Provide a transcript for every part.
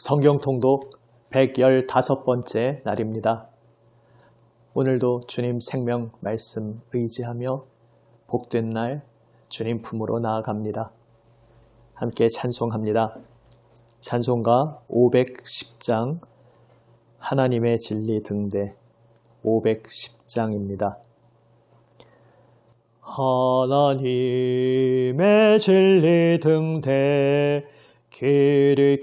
성경 통독 115번째 날입니다. 오늘도 주님 생명 말씀 의지하며 복된 날 주님 품으로 나아갑니다. 함께 찬송합니다. 찬송가 510장 하나님의 진리 등대 510장입니다. 하나님의 진리 등대 길이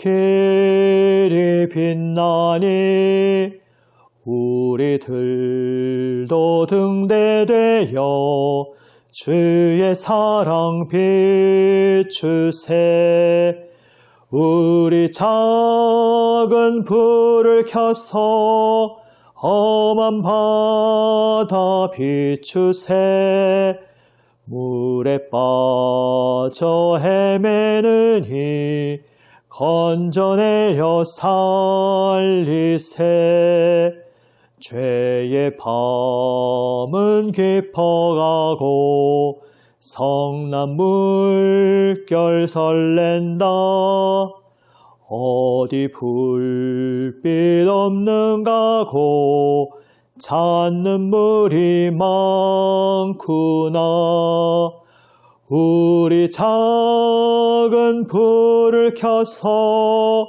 빛나니 우리들도 등대되어 주의 사랑 비추세. 우리 작은 불을 켜서 험한 바다 비추세. 물에 빠져 헤매느니 건져내어 살리세. 죄의 밤은 깊어가고 성난 물결 설렌다. 어디 불빛 없는가고 찾는 물이 많구나. 우리 작은 불을 켜서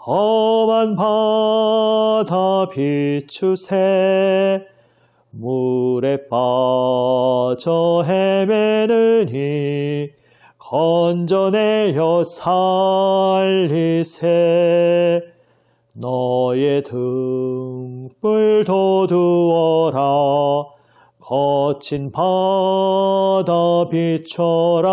험한 바다 비추세. 물에 빠져 헤매느니 건져내어 살리세. 너의 등불 돋우어라. 거친 바다 비춰라.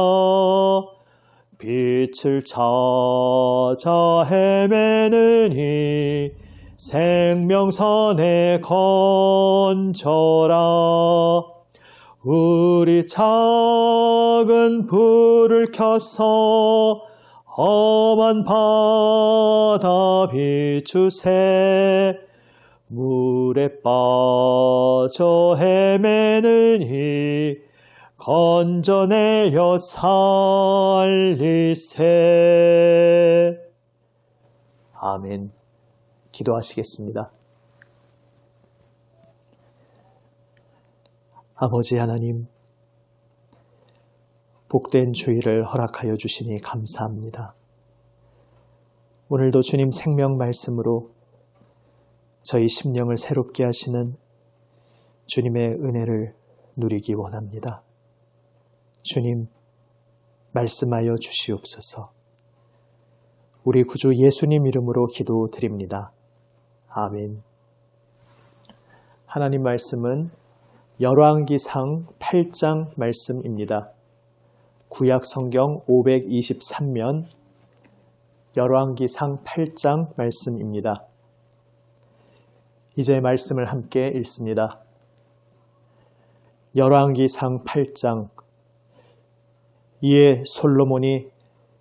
빛을 찾아 헤매느니 생명선에 건져라. 우리 작은 불을 켜서 험한 바다 비추세. 물에 빠져 헤매느니 건져내어 살리세. 아멘. 기도하시겠습니다. 아버지 하나님, 복된 주일을 허락하여 주시니 감사합니다. 오늘도 주님 생명 말씀으로 저희 심령을 새롭게 하시는 주님의 은혜를 누리기 원합니다. 주님, 말씀하여 주시옵소서. 우리 구주 예수님 이름으로 기도드립니다. 아멘. 하나님 말씀은 열왕기상 8장 말씀입니다. 구약 성경 523면 열왕기상 8장 말씀입니다. 이제 말씀을 함께 읽습니다. 열왕기상 8장. 이에 솔로몬이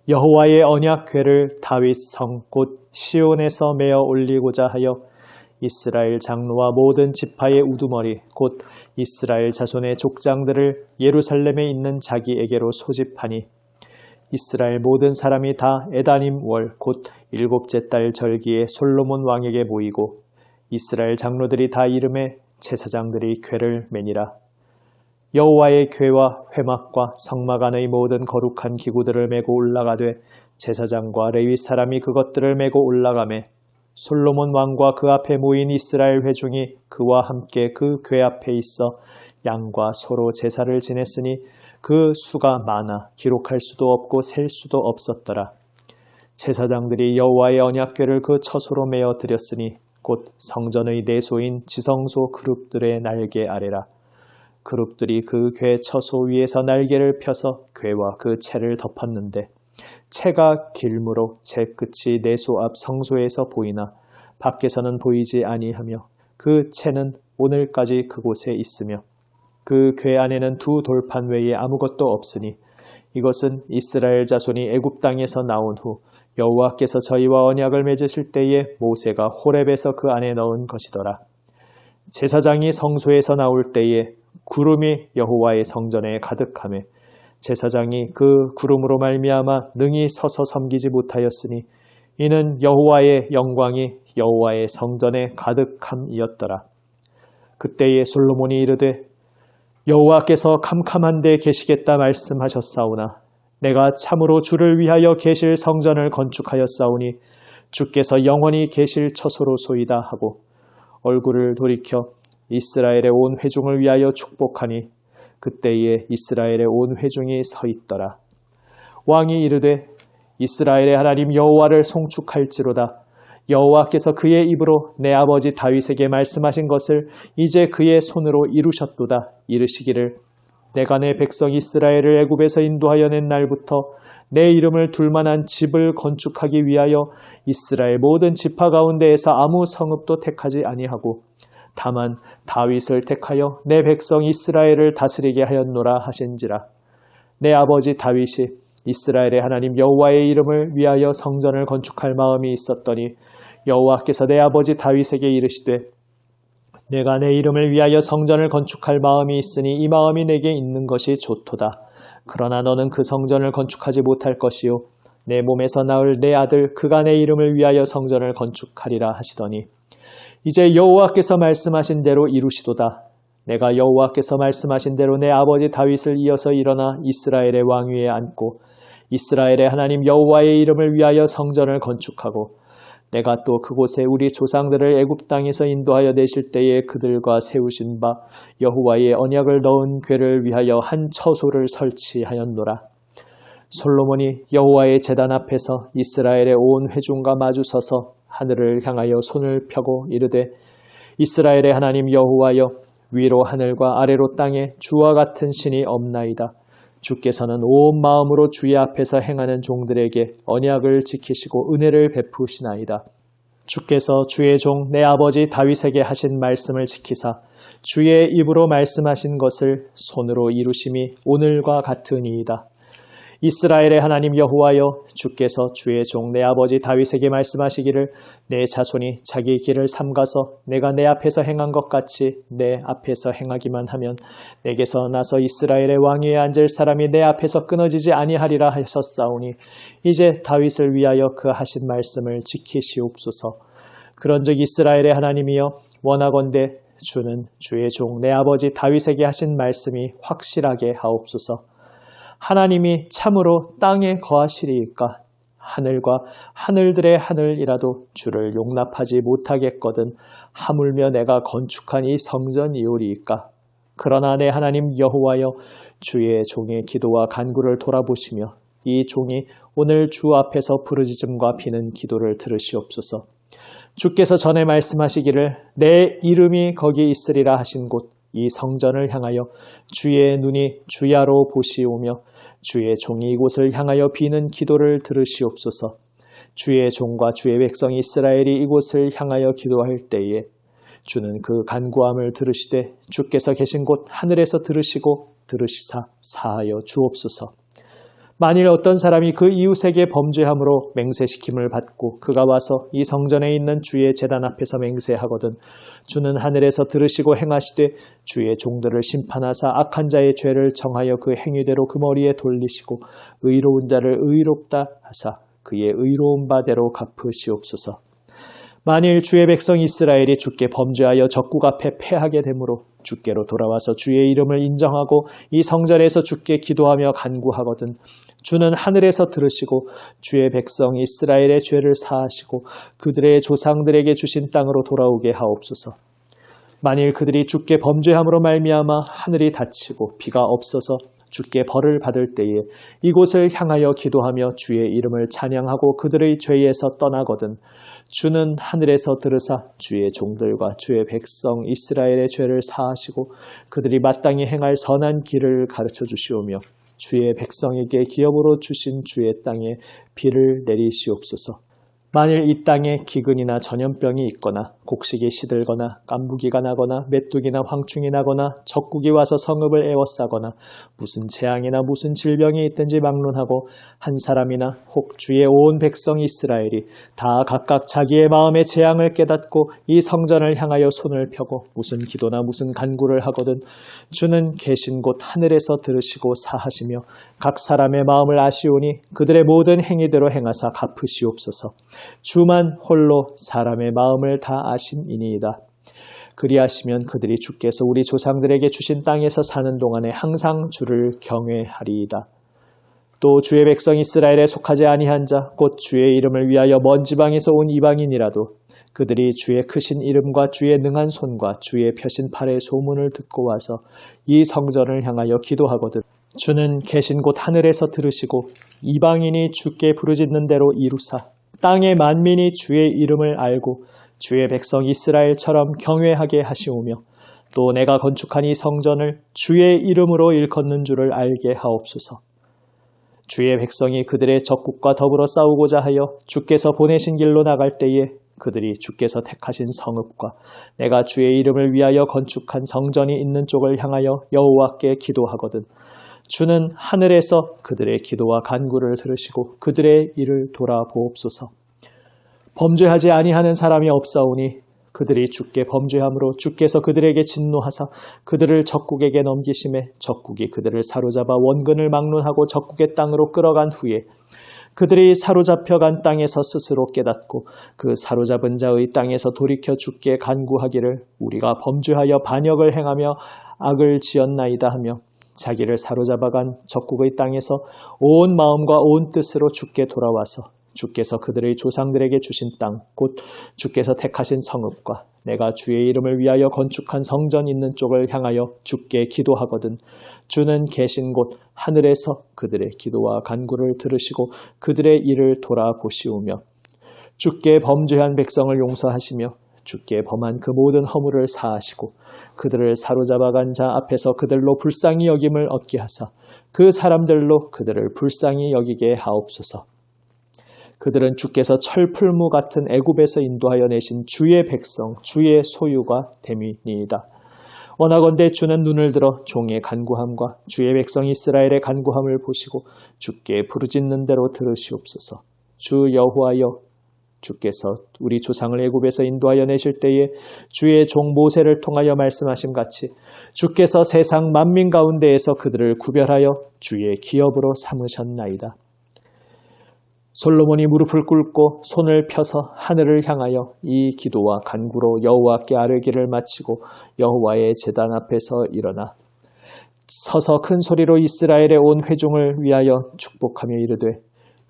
여호와의 언약궤를 다윗 성 곧 시온에서 메어 올리고자 하여 이스라엘 장로와 모든 지파의 우두머리 곧 이스라엘 자손의 족장들을 예루살렘에 있는 자기에게로 소집하니 이스라엘 모든 사람이 다 에다님 월 곧 일곱째 달 절기에 솔로몬 왕에게 모이고 이스라엘 장로들이 다 이름에 제사장들이 궤를 매니라. 여호와의 궤와 회막과 성막 안의 모든 거룩한 기구들을 메고 올라가되 제사장과 레위 사람이 그것들을 메고 올라가매 솔로몬 왕과 그 앞에 모인 이스라엘 회중이 그와 함께 그 궤 앞에 있어 양과 소로 제사를 지냈으니 그 수가 많아 기록할 수도 없고 셀 수도 없었더라. 제사장들이 여호와의 언약궤를 그 처소로 메어 드렸으니 곧 성전의 내소인 지성소 그룹들의 날개 아래라. 그룹들이 그 궤 처소 위에서 날개를 펴서 궤와 그 채를 덮었는데 채가 길므로 채 끝이 내소 앞 성소에서 보이나 밖에서는 보이지 아니하며 그 채는 오늘까지 그곳에 있으며 그 궤 안에는 두 돌판 외에 아무것도 없으니 이것은 이스라엘 자손이 애굽 땅에서 나온 후 여호와께서 저희와 언약을 맺으실 때에 모세가 호렙에서 그 안에 넣은 것이더라. 제사장이 성소에서 나올 때에 구름이 여호와의 성전에 가득하매 제사장이 그 구름으로 말미암아 능히 서서 섬기지 못하였으니 이는 여호와의 영광이 여호와의 성전에 가득함이었더라. 그때에 솔로몬이 이르되 여호와께서 캄캄한 데 계시겠다 말씀하셨사오나 내가 참으로 주를 위하여 계실 성전을 건축하였사오니 주께서 영원히 계실 처소로소이다 하고 얼굴을 돌이켜 이스라엘의 온 회중을 위하여 축복하니 그때에 이스라엘의 온 회중이 서 있더라. 왕이 이르되 이스라엘의 하나님 여호와를 송축할지로다. 여호와께서 그의 입으로 내 아버지 다윗에게 말씀하신 것을 이제 그의 손으로 이루셨도다. 이르시기를 내가 내 백성 이스라엘을 애굽에서 인도하여 낸 날부터 내 이름을 둘 만한 집을 건축하기 위하여 이스라엘 모든 지파 가운데에서 아무 성읍도 택하지 아니하고 다만 다윗을 택하여 내 백성 이스라엘을 다스리게 하였노라 하신지라. 내 아버지 다윗이 이스라엘의 하나님 여호와의 이름을 위하여 성전을 건축할 마음이 있었더니 여호와께서 내 아버지 다윗에게 이르시되 내가 내 이름을 위하여 성전을 건축할 마음이 있으니 이 마음이 내게 있는 것이 좋도다. 그러나 너는 그 성전을 건축하지 못할 것이요 내 몸에서 나을 내 아들 그가 내 이름을 위하여 성전을 건축하리라 하시더니 이제 여호와께서 말씀하신 대로 이루시도다. 내가 여호와께서 말씀하신 대로 내 아버지 다윗을 이어서 일어나 이스라엘의 왕위에 앉고 이스라엘의 하나님 여호와의 이름을 위하여 성전을 건축하고 내가 또 그곳에 우리 조상들을 애굽 땅에서 인도하여 내실 때에 그들과 세우신 바 여호와의 언약을 넣은 궤를 위하여 한 처소를 설치하였노라. 솔로몬이 여호와의 제단 앞에서 이스라엘의 온 회중과 마주서서 하늘을 향하여 손을 펴고 이르되 이스라엘의 하나님 여호와여 위로 하늘과 아래로 땅에 주와 같은 신이 없나이다. 주께서는 온 마음으로 주의 앞에서 행하는 종들에게 언약을 지키시고 은혜를 베푸시나이다. 주께서 주의 종 내 아버지 다윗에게 하신 말씀을 지키사 주의 입으로 말씀하신 것을 손으로 이루심이 오늘과 같으니이다. 이스라엘의 하나님 여호와여 주께서 주의 종 내 아버지 다윗에게 말씀하시기를 내 자손이 자기 길을 삼가서 내가 내 앞에서 행한 것 같이 내 앞에서 행하기만 하면 내게서 나서 이스라엘의 왕위에 앉을 사람이 내 앞에서 끊어지지 아니하리라 하셨사오니 이제 다윗을 위하여 그 하신 말씀을 지키시옵소서. 그런즉 이스라엘의 하나님이여 원하건대 주는 주의 종 내 아버지 다윗에게 하신 말씀이 확실하게 하옵소서. 하나님이 참으로 땅에 거하시리이까 하늘과 하늘들의 하늘이라도 주를 용납하지 못하겠거든 하물며 내가 건축한 이 성전이오리이까. 그러나 내 하나님 여호와여 주의 종의 기도와 간구를 돌아보시며 이 종이 오늘 주 앞에서 부르짖음과 비는 기도를 들으시옵소서. 주께서 전에 말씀하시기를 내 이름이 거기 있으리라 하신 곳 이 성전을 향하여 주의 눈이 주야로 보시오며 주의 종이 이곳을 향하여 비는 기도를 들으시옵소서. 주의 종과 주의 백성 이스라엘이 이곳을 향하여 기도할 때에 주는 그 간구함을 들으시되 주께서 계신 곳 하늘에서 들으시고 들으시사 사하여 주옵소서. 만일 어떤 사람이 그 이웃에게 범죄함으로 맹세시킴을 받고 그가 와서 이 성전에 있는 주의 제단 앞에서 맹세하거든 주는 하늘에서 들으시고 행하시되 주의 종들을 심판하사 악한 자의 죄를 정하여 그 행위대로 그 머리에 돌리시고 의로운 자를 의롭다 하사 그의 의로운 바대로 갚으시옵소서. 만일 주의 백성 이스라엘이 주께 범죄하여 적국 앞에 패하게 되므로 주께로 돌아와서 주의 이름을 인정하고 이 성전에서 주께 기도하며 간구하거든 주는 하늘에서 들으시고 주의 백성 이스라엘의 죄를 사하시고 그들의 조상들에게 주신 땅으로 돌아오게 하옵소서. 만일 그들이 주께 범죄함으로 말미암아 하늘이 닫히고 비가 없어서 주께 벌을 받을 때에 이곳을 향하여 기도하며 주의 이름을 찬양하고 그들의 죄에서 떠나거든 주는 하늘에서 들으사 주의 종들과 주의 백성 이스라엘의 죄를 사하시고 그들이 마땅히 행할 선한 길을 가르쳐 주시오며 주의 백성에게 기업으로 주신 주의 땅에 비를 내리시옵소서. 만일 이 땅에 기근이나 전염병이 있거나 곡식이 시들거나 깐부기가 나거나 메뚜기나 황충이 나거나 적국이 와서 성읍을 에워싸거나 무슨 재앙이나 무슨 질병이 있든지 막론하고 한 사람이나 혹 주의 온 백성 이스라엘이 다 각각 자기의 마음의 재앙을 깨닫고 이 성전을 향하여 손을 펴고 무슨 기도나 무슨 간구를 하거든 주는 계신 곳 하늘에서 들으시고 사하시며 각 사람의 마음을 아시오니 그들의 모든 행위대로 행하사 갚으시옵소서. 주만 홀로 사람의 마음을 다 아심이니이다. 그리하시면 그들이 주께서 우리 조상들에게 주신 땅에서 사는 동안에 항상 주를 경외하리이다. 또 주의 백성 이스라엘에 속하지 아니한 자 곧 주의 이름을 위하여 먼 지방에서 온 이방인이라도 그들이 주의 크신 이름과 주의 능한 손과 주의 펴신 팔의 소문을 듣고 와서 이 성전을 향하여 기도하거든 주는 계신 곳 하늘에서 들으시고 이방인이 주께 부르짖는 대로 이루사 땅의 만민이 주의 이름을 알고 주의 백성 이스라엘처럼 경외하게 하시오며 또 내가 건축한 이 성전을 주의 이름으로 일컫는 줄을 알게 하옵소서. 주의 백성이 그들의 적국과 더불어 싸우고자 하여 주께서 보내신 길로 나갈 때에 그들이 주께서 택하신 성읍과 내가 주의 이름을 위하여 건축한 성전이 있는 쪽을 향하여 여호와께 기도하거든 주는 하늘에서 그들의 기도와 간구를 들으시고 그들의 일을 돌아보옵소서. 범죄하지 아니하는 사람이 없사오니 그들이 주께 범죄함으로 주께서 그들에게 진노하사 그들을 적국에게 넘기심에 적국이 그들을 사로잡아 원근을 막론하고 적국의 땅으로 끌어간 후에 그들이 사로잡혀간 땅에서 스스로 깨닫고 그 사로잡은 자의 땅에서 돌이켜 주께 간구하기를 우리가 범죄하여 반역을 행하며 악을 지었나이다 하며 자기를 사로잡아간 적국의 땅에서 온 마음과 온 뜻으로 주께 돌아와서 주께서 그들의 조상들에게 주신 땅, 곧 주께서 택하신 성읍과 내가 주의 이름을 위하여 건축한 성전 있는 쪽을 향하여 주께 기도하거든 주는 계신 곳 하늘에서 그들의 기도와 간구를 들으시고 그들의 일을 돌아보시오며 주께 범죄한 백성을 용서하시며 주께 범한 그 모든 허물을 사하시고 그들을 사로잡아간 자 앞에서 그들로 불쌍히 여김을 얻게 하사 그 사람들로 그들을 불쌍히 여기게 하옵소서. 그들은 주께서 철풀무 같은 애굽에서 인도하여 내신 주의 백성, 주의 소유가 됨이니이다. 원하건대 주는 눈을 들어 종의 간구함과 주의 백성 이스라엘의 간구함을 보시고 주께 부르짖는 대로 들으시옵소서. 주 여호와여, 주께서 우리 조상을 애굽에서 인도하여 내실 때에 주의 종 모세를 통하여 말씀하신 같이 주께서 세상 만민 가운데에서 그들을 구별하여 주의 기업으로 삼으셨나이다. 솔로몬이 무릎을 꿇고 손을 펴서 하늘을 향하여 이 기도와 간구로 여호와께 아뢰기를 마치고 여호와의 제단 앞에서 일어나 서서 큰 소리로 이스라엘의 온 회중을 위하여 축복하며 이르되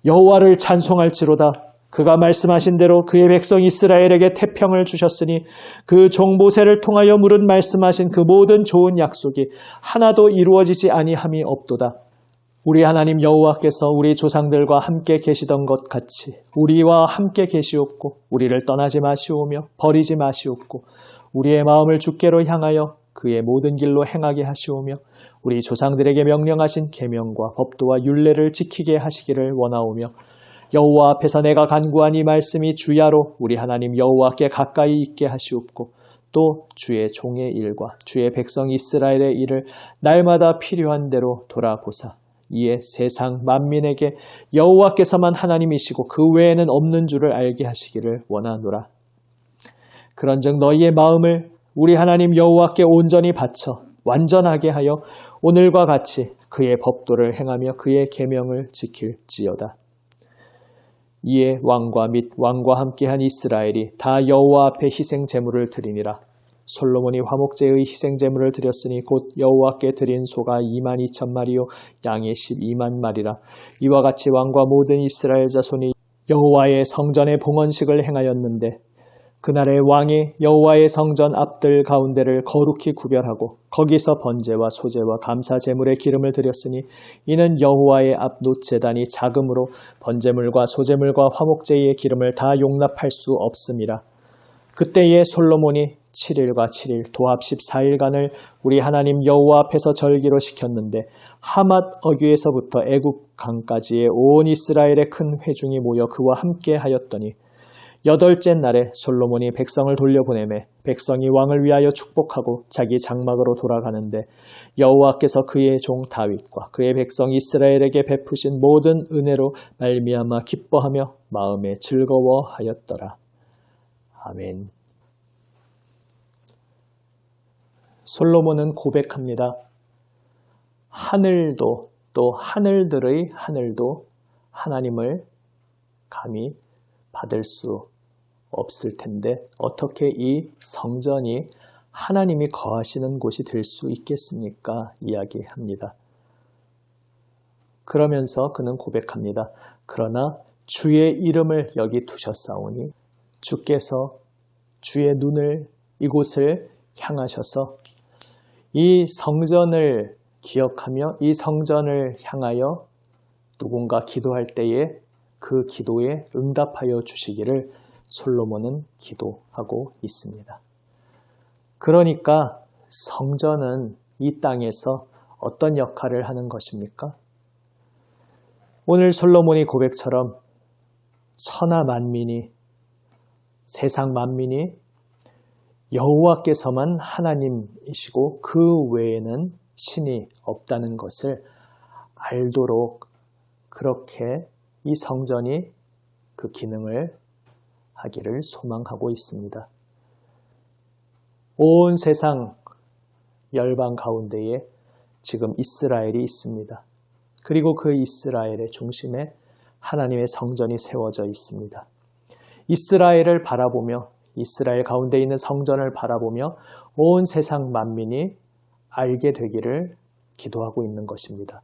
여호와를 찬송할지로다. 그가 말씀하신 대로 그의 백성 이스라엘에게 태평을 주셨으니 그 종 모세를 통하여 물은 말씀하신 그 모든 좋은 약속이 하나도 이루어지지 아니함이 없도다. 우리 하나님 여호와께서 우리 조상들과 함께 계시던 것 같이 우리와 함께 계시옵고 우리를 떠나지 마시오며 버리지 마시옵고 우리의 마음을 주께로 향하여 그의 모든 길로 행하게 하시오며 우리 조상들에게 명령하신 계명과 법도와 율례를 지키게 하시기를 원하오며 여호와 앞에서 내가 간구한 이 말씀이 주야로 우리 하나님 여호와께 가까이 있게 하시옵고 또 주의 종의 일과 주의 백성 이스라엘의 일을 날마다 필요한 대로 돌아보사 이에 세상 만민에게 여호와께서만 하나님이시고 그 외에는 없는 줄을 알게 하시기를 원하노라. 그런즉 너희의 마음을 우리 하나님 여호와께 온전히 바쳐 완전하게 하여 오늘과 같이 그의 법도를 행하며 그의 계명을 지킬지어다. 이에 왕과 및 왕과 함께한 이스라엘이 다 여호와 앞에 희생 제물을 드리니라. 솔로몬이 화목제의 희생 제물을 드렸으니 곧 여호와께 드린 소가 22,000마리요 양이 12만 마리라. 이와 같이 왕과 모든 이스라엘 자손이 여호와의 성전의 봉헌식을 행하였는데 그날의 왕이 여호와의 성전 앞들 가운데를 거룩히 구별하고 거기서 번제와 소제와 감사 제물의 기름을 드렸으니 이는 여호와의 앞 놋제단이 작음으로 번제물과 소제물과 화목제의 기름을 다 용납할 수 없음이라. 그때에 솔로몬이 7일과 7일 도합 14일간을 우리 하나님 여호와 앞에서 절기로 시켰는데 하맛 어귀에서부터 애굽 강까지의 온 이스라엘의 큰 회중이 모여 그와 함께 하였더니 8째 날에 솔로몬이 백성을 돌려보내매 백성이 왕을 위하여 축복하고 자기 장막으로 돌아가는데 여호와께서 그의 종 다윗과 그의 백성 이스라엘에게 베푸신 모든 은혜로 말미암아 기뻐하며 마음에 즐거워하였더라. 아멘. 솔로몬은 고백합니다. 하늘도 또 하늘들의 하늘도 하나님을 감히 받을 수 없을 텐데 어떻게 이 성전이 하나님이 거하시는 곳이 될 수 있겠습니까? 이야기합니다. 그러면서 그는 고백합니다. 그러나 주의 이름을 여기 두셨사오니 주께서 주의 눈을 이곳을 향하셔서 이 성전을 기억하며 이 성전을 향하여 누군가 기도할 때에 그 기도에 응답하여 주시기를 솔로몬은 기도하고 있습니다. 그러니까 성전은 이 땅에서 어떤 역할을 하는 것입니까? 오늘 솔로몬의 고백처럼 천하 만민이, 세상 만민이 여호와께서만 하나님이시고 그 외에는 신이 없다는 것을 알도록 그렇게 이 성전이 그 기능을 하기를 소망하고 있습니다. 온 세상 열방 가운데에 지금 이스라엘이 있습니다. 그리고 그 이스라엘의 중심에 하나님의 성전이 세워져 있습니다. 이스라엘을 바라보며 이스라엘 가운데 있는 성전을 바라보며 온 세상 만민이 알게 되기를 기도하고 있는 것입니다.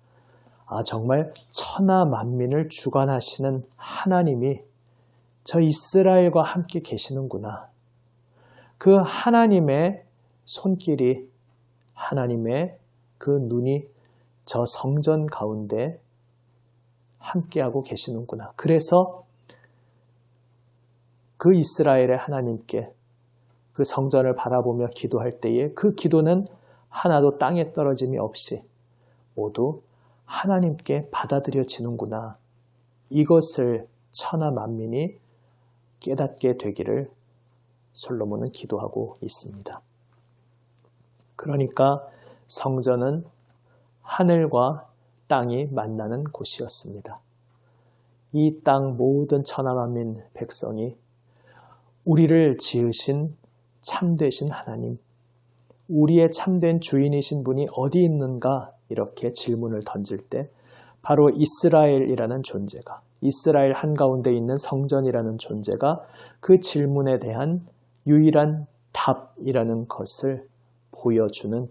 정말 천하 만민을 주관하시는 하나님이 저 이스라엘과 함께 계시는구나. 그 하나님의 손길이, 하나님의 그 눈이 저 성전 가운데 함께하고 계시는구나. 그래서 그 이스라엘의 하나님께 그 성전을 바라보며 기도할 때에 그 기도는 하나도 땅에 떨어짐이 없이 모두 하나님께 받아들여지는구나. 이것을 천하 만민이 깨닫게 되기를 솔로몬은 기도하고 있습니다. 그러니까 성전은 하늘과 땅이 만나는 곳이었습니다. 이 땅 모든 천하 만민 백성이 우리를 지으신 참되신 하나님, 우리의 참된 주인이신 분이 어디 있는가 이렇게 질문을 던질 때 바로 이스라엘이라는 존재가, 이스라엘 한가운데 있는 성전이라는 존재가 그 질문에 대한 유일한 답이라는 것을 보여주는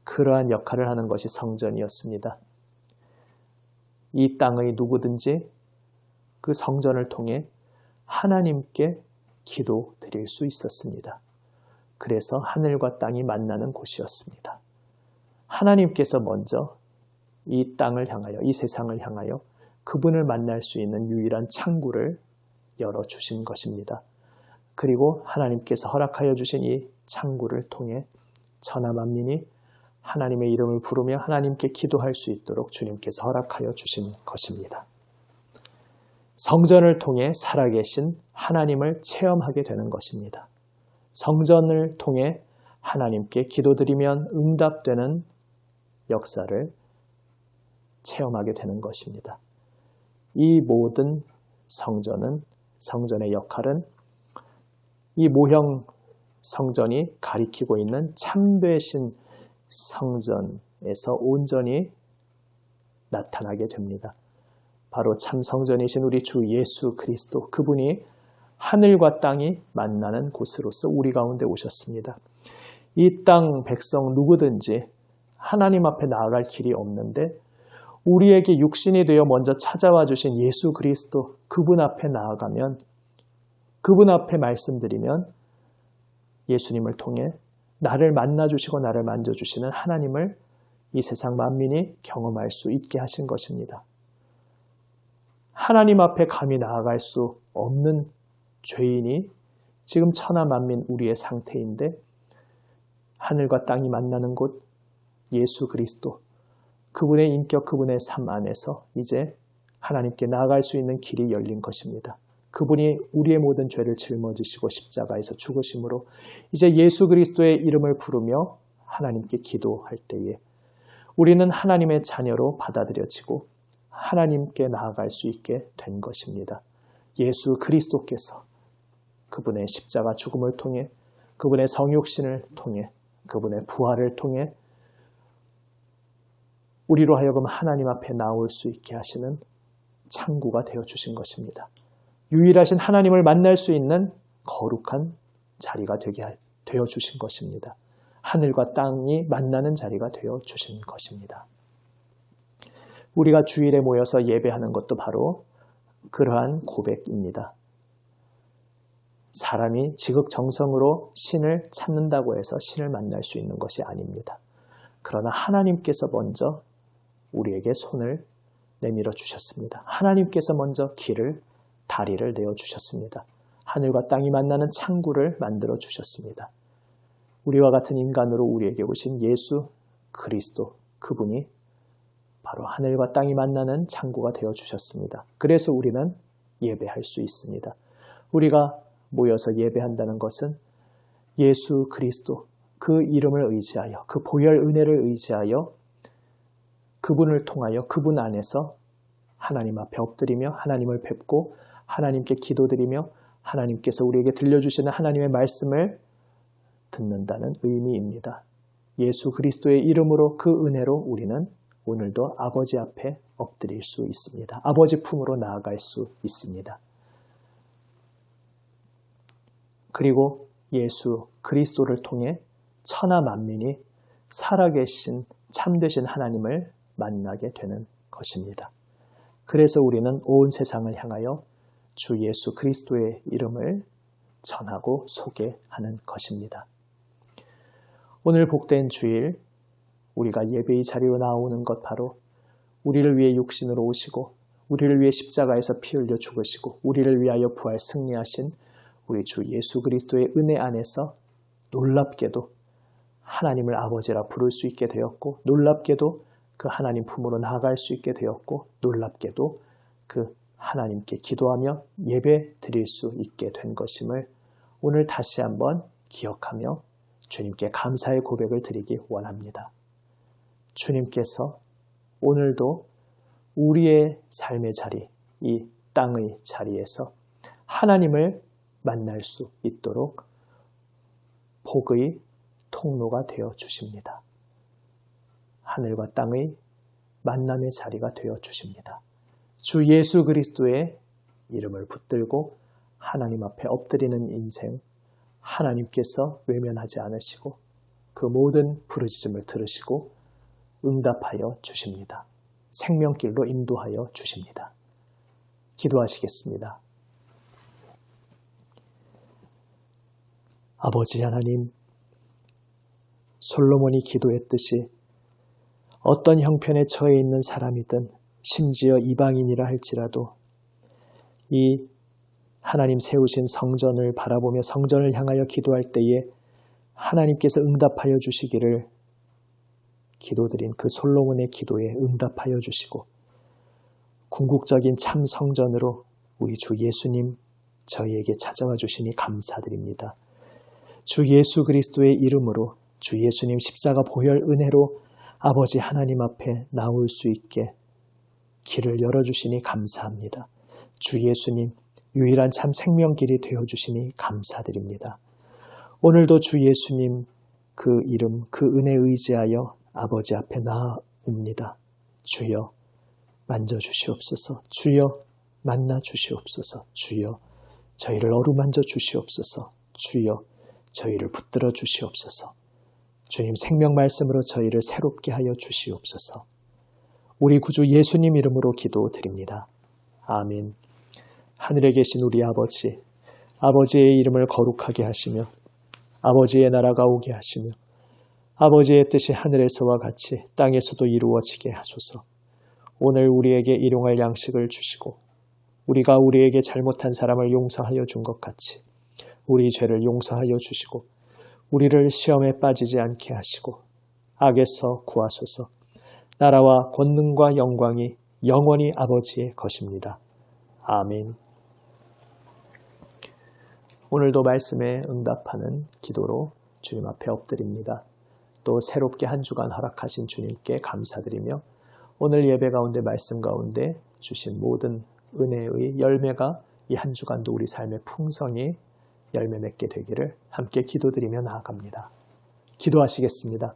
그러한 역할을 하는 것이 성전이었습니다. 이 땅의 누구든지 그 성전을 통해 하나님께 기도 드릴 수 있었습니다. 그래서 하늘과 땅이 만나는 곳이었습니다. 하나님께서 먼저 이 땅을 향하여, 이 세상을 향하여 그분을 만날 수 있는 유일한 창구를 열어주신 것입니다. 그리고 하나님께서 허락하여 주신 이 창구를 통해 천하 만민이 하나님의 이름을 부르며 하나님께 기도할 수 있도록 주님께서 허락하여 주신 것입니다. 성전을 통해 살아계신 하나님을 체험하게 되는 것입니다. 성전을 통해 하나님께 기도드리면 응답되는 역사를 체험하게 되는 것입니다. 이 모든 성전의 역할은 이 모형 성전이 가리키고 있는 참되신 성전에서 온전히 나타나게 됩니다. 바로 참 성전이신 우리 주 예수 그리스도, 그분이 하늘과 땅이 만나는 곳으로서 우리 가운데 오셨습니다. 이 땅 백성 누구든지 하나님 앞에 나아갈 길이 없는데 우리에게 육신이 되어 먼저 찾아와 주신 예수 그리스도, 그분 앞에 나아가면, 그분 앞에 말씀드리면 예수님을 통해 나를 만나주시고 나를 만져주시는 하나님을 이 세상 만민이 경험할 수 있게 하신 것입니다. 하나님 앞에 감히 나아갈 수 없는 죄인이 지금 천하 만민 우리의 상태인데 하늘과 땅이 만나는 곳 예수 그리스도, 그분의 인격, 그분의 삶 안에서 이제 하나님께 나아갈 수 있는 길이 열린 것입니다. 그분이 우리의 모든 죄를 짊어지시고 십자가에서 죽으심으로 이제 예수 그리스도의 이름을 부르며 하나님께 기도할 때에 우리는 하나님의 자녀로 받아들여지고 하나님께 나아갈 수 있게 된 것입니다. 예수 그리스도께서 그분의 십자가 죽음을 통해, 그분의 성육신을 통해, 그분의 부활을 통해 우리로 하여금 하나님 앞에 나올 수 있게 하시는 창구가 되어주신 것입니다. 유일하신 하나님을 만날 수 있는 거룩한 자리가 되어 주신 것입니다. 하늘과 땅이 만나는 자리가 되어 주신 것입니다. 우리가 주일에 모여서 예배하는 것도 바로 그러한 고백입니다. 사람이 지극정성으로 신을 찾는다고 해서 신을 만날 수 있는 것이 아닙니다. 그러나 하나님께서 먼저 우리에게 손을 내밀어 주셨습니다. 하나님께서 먼저 길을, 다리를 내어 주셨습니다. 하늘과 땅이 만나는 창구를 만들어 주셨습니다. 우리와 같은 인간으로 우리에게 오신 예수 그리스도, 그분이 바로 하늘과 땅이 만나는 창구가 되어 주셨습니다. 그래서 우리는 예배할 수 있습니다. 우리가 모여서 예배한다는 것은 예수 그리스도, 그 이름을 의지하여, 그 보혈 은혜를 의지하여 그분을 통하여 그분 안에서 하나님 앞에 엎드리며 하나님을 뵙고 하나님께 기도드리며 하나님께서 우리에게 들려주시는 하나님의 말씀을 듣는다는 의미입니다. 예수 그리스도의 이름으로 그 은혜로 우리는 오늘도 아버지 앞에 엎드릴 수 있습니다. 아버지 품으로 나아갈 수 있습니다. 그리고 예수 그리스도를 통해 천하 만민이 살아계신 참되신 하나님을 만나게 되는 것입니다. 그래서 우리는 온 세상을 향하여 주 예수 그리스도의 이름을 전하고 소개하는 것입니다. 오늘 복된 주일 우리가 예배의 자리로 나오는 것 바로 우리를 위해 육신으로 오시고 우리를 위해 십자가에서 피 흘려 죽으시고 우리를 위하여 부활 승리하신 우리 주 예수 그리스도의 은혜 안에서 놀랍게도 하나님을 아버지라 부를 수 있게 되었고 놀랍게도 그 하나님 품으로 나아갈 수 있게 되었고 놀랍게도 그 하나님께 기도하며 예배 드릴 수 있게 된 것임을 오늘 다시 한번 기억하며 주님께 감사의 고백을 드리기 원합니다. 주님께서 오늘도 우리의 삶의 자리, 이 땅의 자리에서 하나님을 만날 수 있도록 복의 통로가 되어 주십니다. 하늘과 땅의 만남의 자리가 되어 주십니다. 주 예수 그리스도의 이름을 붙들고 하나님 앞에 엎드리는 인생, 하나님께서 외면하지 않으시고 그 모든 부르짖음을 들으시고 응답하여 주십니다. 생명길로 인도하여 주십니다. 기도하시겠습니다. 아버지 하나님, 솔로몬이 기도했듯이 어떤 형편에 처해 있는 사람이든 심지어 이방인이라 할지라도 이 하나님 세우신 성전을 바라보며 성전을 향하여 기도할 때에 하나님께서 응답하여 주시기를 기도드린 그 솔로몬의 기도에 응답하여 주시고 궁극적인 참 성전으로 우리 주 예수님 저희에게 찾아와 주시니 감사드립니다. 주 예수 그리스도의 이름으로 주 예수님 십자가 보혈 은혜로 아버지 하나님 앞에 나올 수 있게 길을 열어주시니 감사합니다. 주 예수님 유일한 참 생명길이 되어주시니 감사드립니다. 오늘도 주 예수님 그 이름 그 은혜 의지하여 아버지 앞에 나옵니다. 주여 만져주시옵소서. 주여 만나주시옵소서. 주여 저희를 어루만져 주시옵소서. 주여 저희를 붙들어 주시옵소서. 주님 생명 말씀으로 저희를 새롭게 하여 주시옵소서. 우리 구주 예수님 이름으로 기도드립니다. 아멘. 하늘에 계신 우리 아버지, 아버지의 이름을 거룩하게 하시며 아버지의 나라가 오게 하시며 아버지의 뜻이 하늘에서와 같이 땅에서도 이루어지게 하소서. 오늘 우리에게 일용할 양식을 주시고 우리가 우리에게 잘못한 사람을 용서하여 준 것 같이 우리 죄를 용서하여 주시고 우리를 시험에 빠지지 않게 하시고 악에서 구하소서. 나라와 권능과 영광이 영원히 아버지의 것입니다. 아멘. 오늘도 말씀에 응답하는 기도로 주님 앞에 엎드립니다. 또 새롭게 한 주간 허락하신 주님께 감사드리며 오늘 예배 가운데 말씀 가운데 주신 모든 은혜의 열매가 이 한 주간도 우리 삶의 풍성이 열매 맺게 되기를 함께 기도드리며 나아갑니다. 기도하시겠습니다.